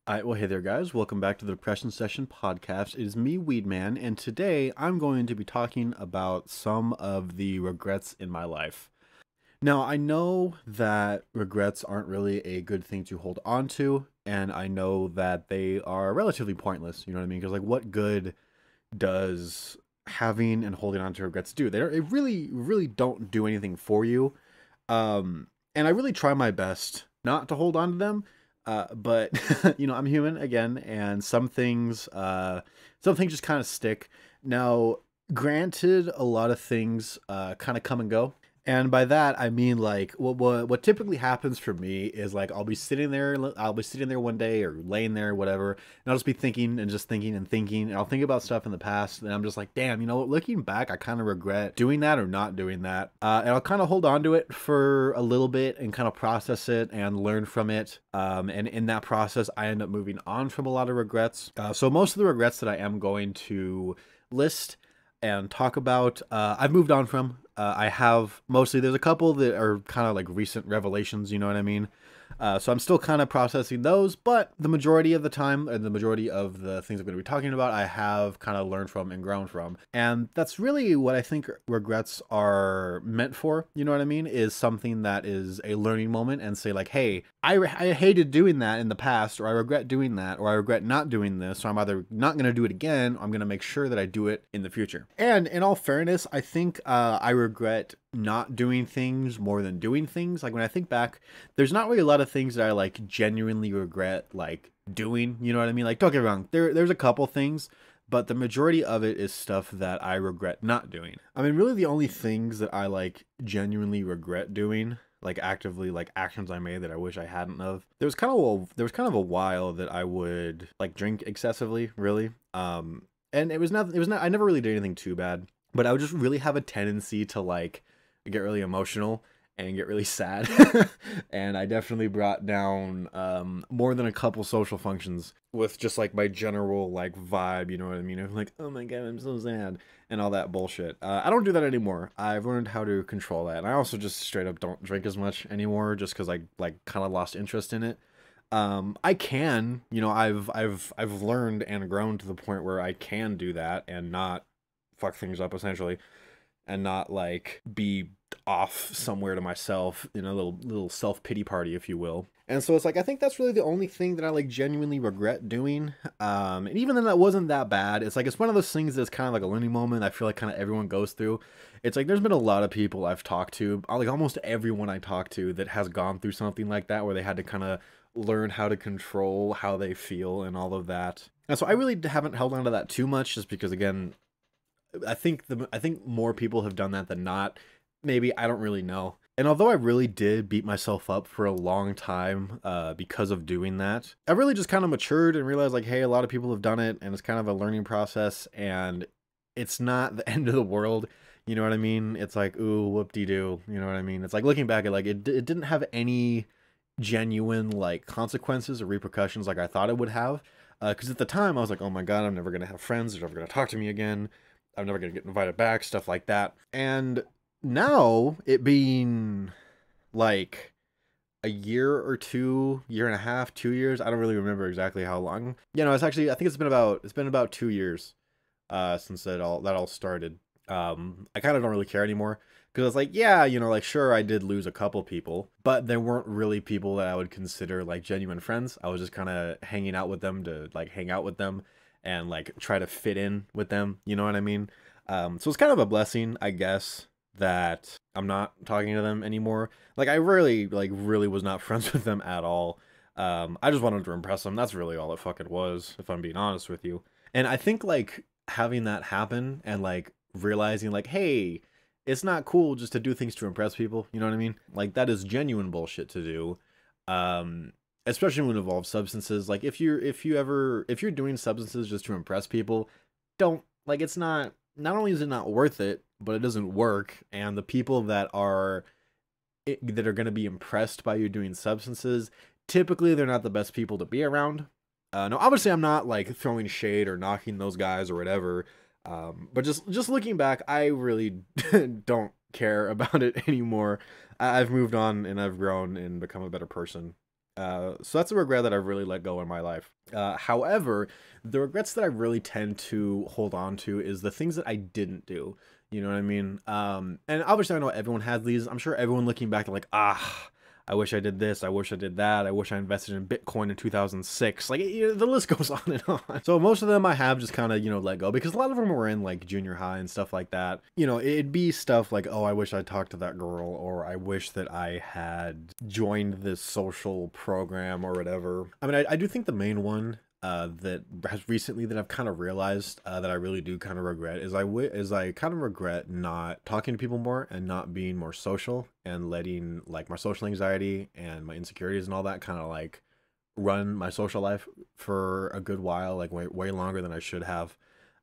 Alright, well, hey there, guys. Welcome back to the Depression Session podcast. It is me, Weedman, and today I'm going to be talking about some of the regrets in my life. Now, I know that regrets aren't really a good thing to hold on to, and I know that they are relatively pointless, you know what I mean? Because, like, what good does having and holding on to regrets do? They really don't do anything for you. And I really try my best not to hold on to them. But I'm human again, and some things just kind of stick. Now, granted, a lot of things kind of come and go. And by that, I mean, like, what typically happens for me is, like, I'll be sitting there one day or laying there, whatever, and I'll just be thinking and just thinking and thinking, and I'll think about stuff in the past, and I'm just like, damn, looking back, I kind of regret doing that or not doing that. And I'll kind of hold on to it for a little bit and kind of process it and learn from it. And in that process, I end up moving on from a lot of regrets. So most of the regrets that I am going to list and talk about, I've moved on from. I have mostly, there's a couple that are kind of like recent revelations, you know what I mean? So I'm still kind of processing those, but the majority of the time, and the majority of the things I'm going to be talking about, I have kind of learned from and grown from. And that's really what I think regrets are meant for, you know what I mean? Is something that is a learning moment and say like, hey, I hated doing that in the past, or I regret doing that, or I regret not doing this, so I'm either not going to do it again, or I'm going to make sure that I do it in the future. And in all fairness, I think I regret not doing things more than doing things. Like when I think back, there's not really a lot of things that I like genuinely regret like doing, you know what I mean? Like don't get me wrong, there's a couple things, but the majority of it is stuff that I regret not doing. I mean, really the only things that I like genuinely regret doing, like actively, like actions I made that I wish I hadn't of. There was kind of a while that I would like drink excessively, really. And it was not I never really did anything too bad, but I would just really have a tendency to like get really emotional and get really sad. And I definitely brought down more than a couple social functions with just like my general like vibe, you know what I mean? I'm like, oh my god, I'm so sad and all that bullshit. I don't do that anymore. I've learned how to control that. And I also just straight up don't drink as much anymore just because I like kind of lost interest in it. I can, I've learned and grown to the point where I can do that and not fuck things up essentially, and not like be off somewhere to myself in a little self-pity party, if you will. And so it's like, I think that's really the only thing that I like genuinely regret doing. And even then that wasn't that bad. It's like, it's one of those things that's kind of like a learning moment I feel like kind of everyone goes through. It's like, there's been a lot of people I've talked to, like almost everyone I talk to that has gone through something like that, where they had to kind of learn how to control how they feel and all of that. And so I really haven't held on to that too much, just because again, I think more people have done that than not. Maybe, I don't really know. And although I really did beat myself up for a long time because of doing that, I really just kind of matured and realized like, hey, a lot of people have done it and it's kind of a learning process and it's not the end of the world. You know what I mean? It's like, ooh, whoop-de-doo. You know what I mean? It's like looking back at like, it didn't have any genuine like consequences or repercussions like I thought it would have. Because at the time I was like, oh my god, I'm never going to have friends. They're never going to talk to me again. I'm never going to get invited back, stuff like that. And now, it being like a year or two, year and a half, 2 years, I don't really remember exactly how long. It's actually, I think it's been about 2 years since that all started. I kind of don't really care anymore because it's like, yeah, like sure, I did lose a couple people, but they weren't really people that I would consider like genuine friends. I was just kind of hanging out with them to like hang out with them and like try to fit in with them, you know what I mean? So it's kind of a blessing, I guess, that I'm not talking to them anymore. Like I really was not friends with them at all. I just wanted to impress them. That's really all it fucking was, if I'm being honest with you. And I think like having that happen and like realizing like, hey, it's not cool just to do things to impress people, you know what I mean? Like that is genuine bullshit to do. Especially when it involves substances. Like if you're doing substances just to impress people, don't like, it's not only is it not worth it, but it doesn't work. And the people that are going to be impressed by you doing substances, typically they're not the best people to be around. No, obviously I'm not like throwing shade or knocking those guys or whatever. But just looking back, I really don't care about it anymore. I've moved on and I've grown and become a better person. So that's a regret that I've really let go in my life. However, the regrets that I really tend to hold on to is the things that I didn't do. You know what I mean? And obviously I know everyone has these. I'm sure everyone looking back, they're like, I wish I did this. I wish I did that. I wish I invested in Bitcoin in 2006. Like, the list goes on and on. So most of them I have just kind of, let go, because a lot of them were in like junior high and stuff like that. It'd be stuff like, oh, I wish I talked to that girl, or I wish that I had joined this social program or whatever. I mean, I do think the main one that has recently that I've kind of realized that I really do kind of regret is I kind of regret not talking to people more and not being more social, and letting like my social anxiety and my insecurities and all that kind of like run my social life for a good while, like way longer than I should have.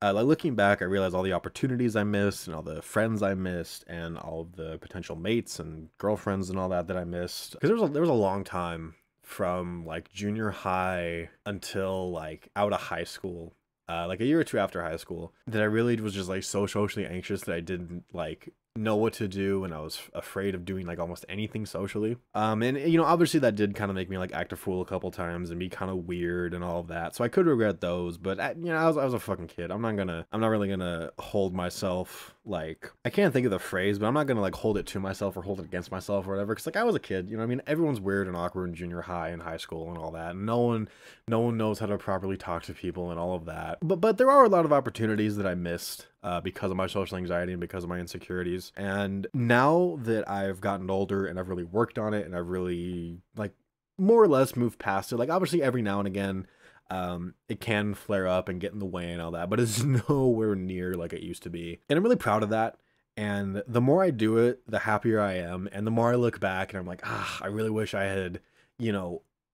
Like looking back, I realized all the opportunities I missed and all the friends I missed and all of the potential mates and girlfriends and all that I missed. Because there was a long time from like junior high until like out of high school, like a year or two after high school, that I really was just like so socially anxious that I didn't like know what to do, and I was afraid of doing like almost anything socially. And obviously that did kind of make me like act a fool a couple times and be kind of weird and all of that. So I could regret those, but I was a fucking kid. I'm not really gonna hold myself, like, I can't think of the phrase, but I'm not gonna like hold it to myself or hold it against myself or whatever. Cause like I was a kid, you know what I mean? Everyone's weird and awkward in junior high and high school and all that. And no one knows how to properly talk to people and all of that. But there are a lot of opportunities that I missed because of my social anxiety and because of my insecurities. And now that I've gotten older and I've really worked on it and I've really like more or less moved past it, like obviously every now and again it can flare up and get in the way and all that, but it's nowhere near like it used to be. And I'm really proud of that. And the more I do it, the happier I am. And the more I look back and I'm like, I really wish I had,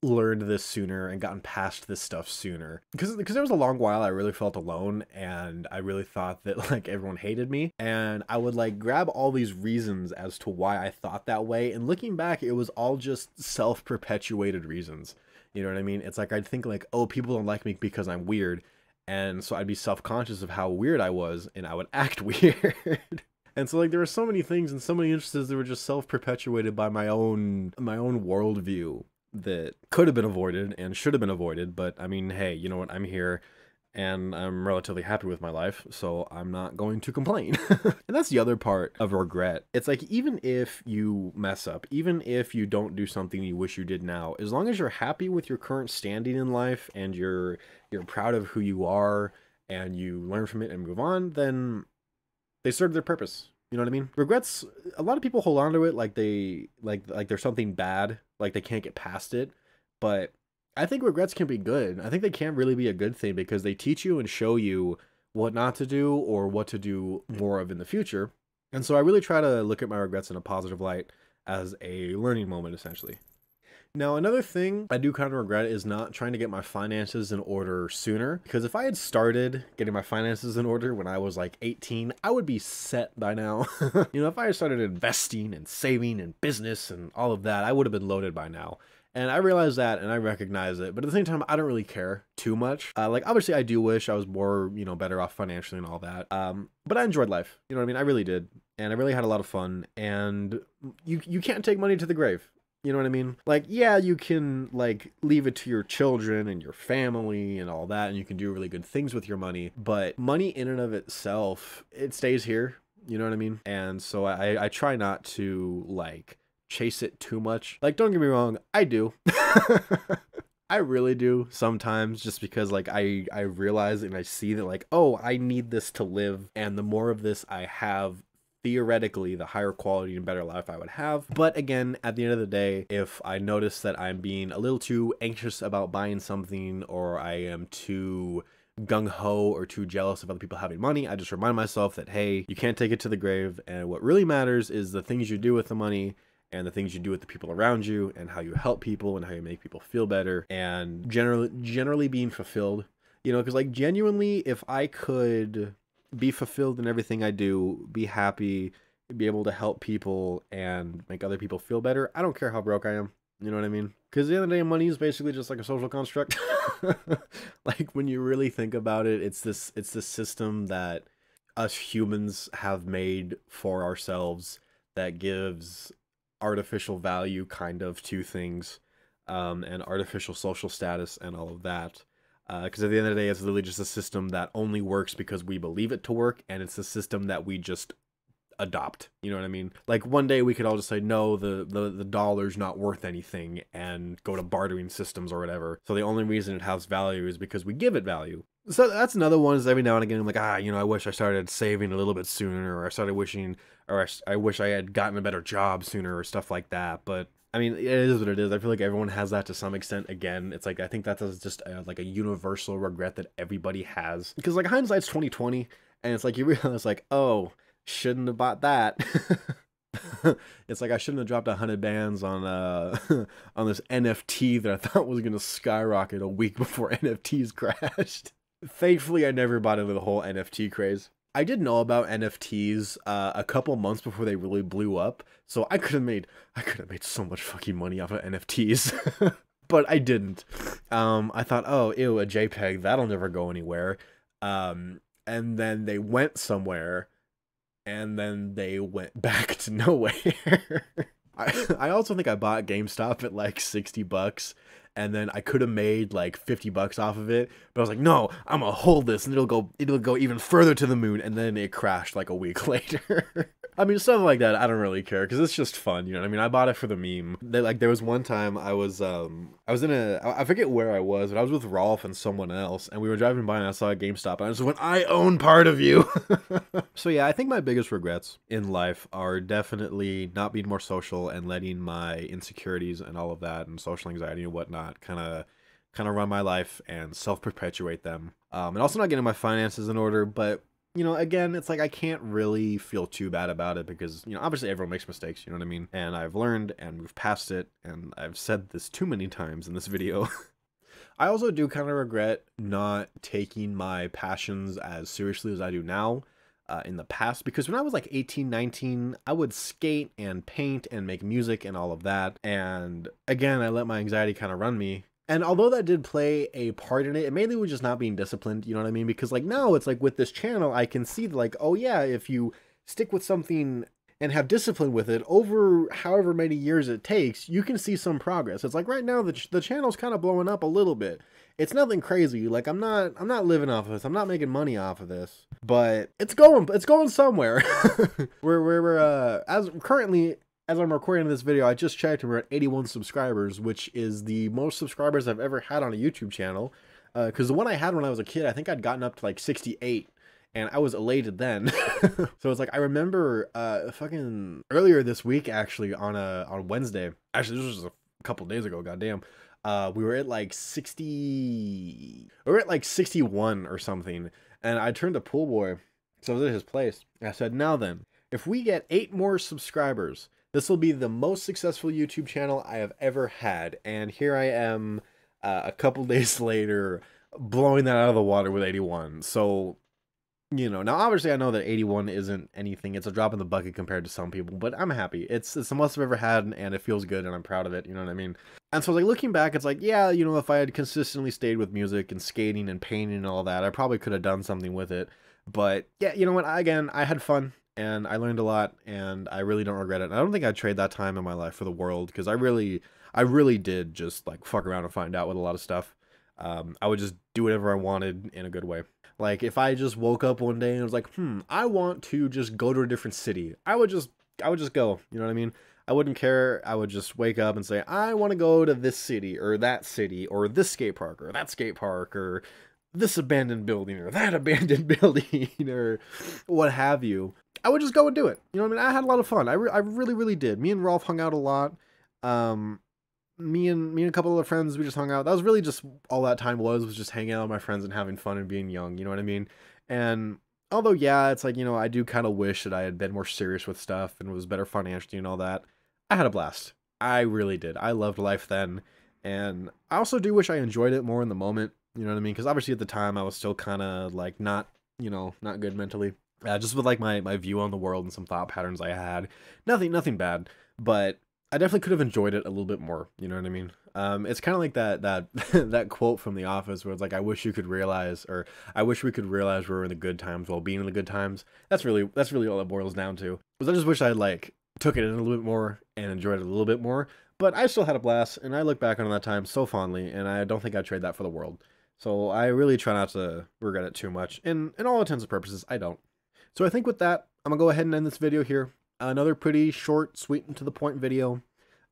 learned this sooner and gotten past this stuff sooner, because there was a long while I really felt alone, and I really thought that like everyone hated me, and I would like grab all these reasons as to why I thought that way, and looking back it was all just self-perpetuated reasons. You know what I mean? It's like I'd think like, oh, people don't like me because I'm weird, and so I'd be self-conscious of how weird I was and I would act weird. And so like there were so many things and so many instances that were just self-perpetuated by my own worldview that could have been avoided and should have been avoided. But I mean, hey, you know what? I'm here and I'm relatively happy with my life, so I'm not going to complain. And that's the other part of regret. It's like, even if you mess up, even if you don't do something you wish you did now, as long as you're happy with your current standing in life and you're proud of who you are and you learn from it and move on, then they serve their purpose. You know what I mean? Regrets, a lot of people hold on to it like they like there's something bad, like they can't get past it. But I think regrets can be good. I think they can really be a good thing, because they teach you and show you what not to do or what to do more of in the future. And so I really try to look at my regrets in a positive light, as a learning moment, essentially. Now, another thing I do kind of regret is not trying to get my finances in order sooner, because if I had started getting my finances in order when I was like 18, I would be set by now. If I had started investing and saving and business and all of that, I would have been loaded by now. And I realize that and I recognize it, but at the same time, I don't really care too much. Like, obviously, I do wish I was more, better off financially and all that. But I enjoyed life. You know what I mean? I really did. And I really had a lot of fun. And you can't take money to the grave. You know what I mean? Like, yeah, you can like leave it to your children and your family and all that, and you can do really good things with your money, but money in and of itself, it stays here. You know what I mean? And so I try not to like chase it too much. Like, don't get me wrong, I do. I really do sometimes, just because like I realize and I see that like, oh, I need this to live, and the more of this I have, theoretically, the higher quality and better life I would have. But again, at the end of the day, if I notice that I'm being a little too anxious about buying something, or I am too gung-ho or too jealous of other people having money, I just remind myself that, hey, you can't take it to the grave, and what really matters is the things you do with the money, and the things you do with the people around you, and how you help people, and how you make people feel better, and generally being fulfilled. Because like, genuinely, if I could be fulfilled in everything I do, be happy, be able to help people and make other people feel better, I don't care how broke I am. You know what I mean? Because at the end of the day, money is basically just like a social construct. Like, when you really think about it, it's this system that us humans have made for ourselves that gives artificial value kind of to things. and artificial social status and all of that. Because at the end of the day, it's literally just a system that only works because we believe it to work, and it's a system that we just adopt. You know what I mean? Like one day we could all just say, no, the dollar's not worth anything, and go to bartering systems or whatever. So the only reason it has value is because we give it value. So that's another one, is every now and again I'm like, I wish I started saving a little bit sooner, or I started wishing, or I wish I had gotten a better job sooner, or stuff like that. But I mean, it is what it is. I feel like everyone has that to some extent. Again, it's like, I think that's just like a universal regret that everybody has, because like hindsight's 2020, and it's like you realize like, oh, shouldn't have bought that. It's like I shouldn't have dropped 100 bands on on this NFT that I thought was gonna skyrocket a week before NFTs crashed. Thankfully, I never bought into the whole NFT craze. I did know about NFTs a couple months before they really blew up, so I could have made so much fucking money off of NFTs. But I didn't. I thought, oh, ew, a JPEG, that'll never go anywhere. And then they went somewhere, and then they went back to nowhere. I also think I bought GameStop at like $60, and then I could have made like $50 off of it, but I was like, no, I'm gonna hold this, and it'll go even further to the moon, and then it crashed like a week later. I mean, stuff like that, I don't really care, because it's just fun, you know what I mean? I bought it for the meme. There was one time I was in I forget where I was, but I was with Rolf and someone else, and we were driving by, and I saw a GameStop, and I just went, I own part of you! So yeah, I think my biggest regrets in life are definitely not being more social, and letting my insecurities and all of that, and social anxiety and whatnot, kind of run my life and self-perpetuate them. And also not getting my finances in order, but you know, again, it's like I can't really feel too bad about it, because, you know, obviously everyone makes mistakes, you know what I mean? And I've learned and moved past it, and I've said this too many times in this video. I also do kind of regret not taking my passions as seriously as I do now in the past, because when I was like 18, 19, I would skate and paint and make music and all of that. And again, I let my anxiety kind of run me. And although that did play a part in it, it mainly was just not being disciplined, you know what I mean? Because like now it's like with this channel, I can see like, oh yeah, if you stick with something and have discipline with it over however many years it takes, you can see some progress. It's like right now the channel's kind of blowing up a little bit. It's nothing crazy. Like I'm not living off of this. I'm not making money off of this. But it's going somewhere. we're as I'm recording this video, I just checked and we're at 81 subscribers, which is the most subscribers I've ever had on a YouTube channel. Because the one I had when I was a kid, I think I'd gotten up to like 68, and I was elated then. So it's like, I remember fucking earlier this week, actually, on Wednesday. Actually, this was just a couple days ago, goddamn. We were at like 60... We were at like 61 or something, and I turned to Pool Boy, so I was at his place, and I said, now then, if we get 8 more subscribers, this will be the most successful YouTube channel I have ever had. And here I am a couple days later blowing that out of the water with 81. So, you know, now obviously I know that 81 isn't anything. It's a drop in the bucket compared to some people, but I'm happy. It's the most I've ever had, and it feels good, and I'm proud of it. You know what I mean? And so like looking back, it's like, yeah, you know, if I had consistently stayed with music and skating and painting and all that, I probably could have done something with it. But yeah, you know what? Again, I had fun. And I learned a lot, and I really don't regret it. And I don't think I'd trade that time in my life for the world, because I really did just like fuck around and find out with a lot of stuff. I would just do whatever I wanted in a good way. Like if I just woke up one day and was like, I want to just go to a different city, I would just go. You know what I mean? I wouldn't care. I would just wake up and say, I want to go to this city or this skate park or that skate park or this abandoned building or that abandoned building or what have you. I would just go and do it. You know what I mean? I had a lot of fun. I really did. Me and Rolf hung out a lot. Me and a couple of other friends, we just hung out. That was really just all that time was just hanging out with my friends and having fun and being young. You know what I mean? And although, yeah, it's like, you know, I do kind of wish that I had been more serious with stuff and was better financially and all that. I had a blast. I really did. I loved life then. And I also do wish I enjoyed it more in the moment. You know what I mean? Because obviously at the time I was still kind of like not good mentally. Just with like my view on the world and some thought patterns I had. Nothing bad, but I definitely could have enjoyed it a little bit more. You know what I mean? It's kind of like that that quote from The Office where it's like, I wish we could realize we're in the good times while being in the good times. That's really all it boils down to. Because I just wish I like took it in a little bit more and enjoyed it a little bit more. But I still had a blast, and I look back on that time so fondly, and I don't think I'd trade that for the world. So I really try not to regret it too much. And in all intents and purposes, I don't. So I think with that, I'm going to go ahead and end this video here. Another pretty short, sweet, and to the point video.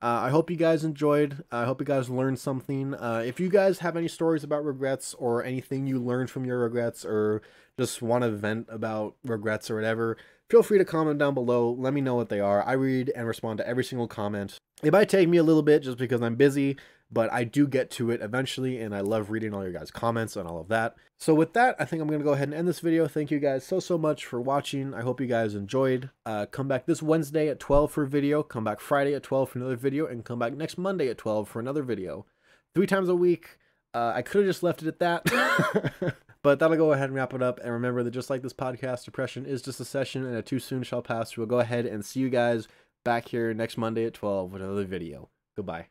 I hope you guys enjoyed. I hope you guys learned something. If you guys have any stories about regrets or anything you learned from your regrets or just want to vent about regrets or whatever, feel free to comment down below. Let me know what they are. I read and respond to every single comment. It might take me a little bit just because I'm busy, but I do get to it eventually, and I love reading all your guys' comments and all of that. So with that, I think I'm going to go ahead and end this video. Thank you guys so much for watching. I hope you guys enjoyed. Come back this Wednesday at 12 for a video, come back Friday at 12 for another video, and come back next Monday at 12 for another video. 3 times a week. I could have just left it at that. But that'll go ahead and wrap it up. And remember that just like this podcast, depression is just a session and a too soon shall pass. We'll go ahead and see you guys back here next Monday at 12 with another video. Goodbye.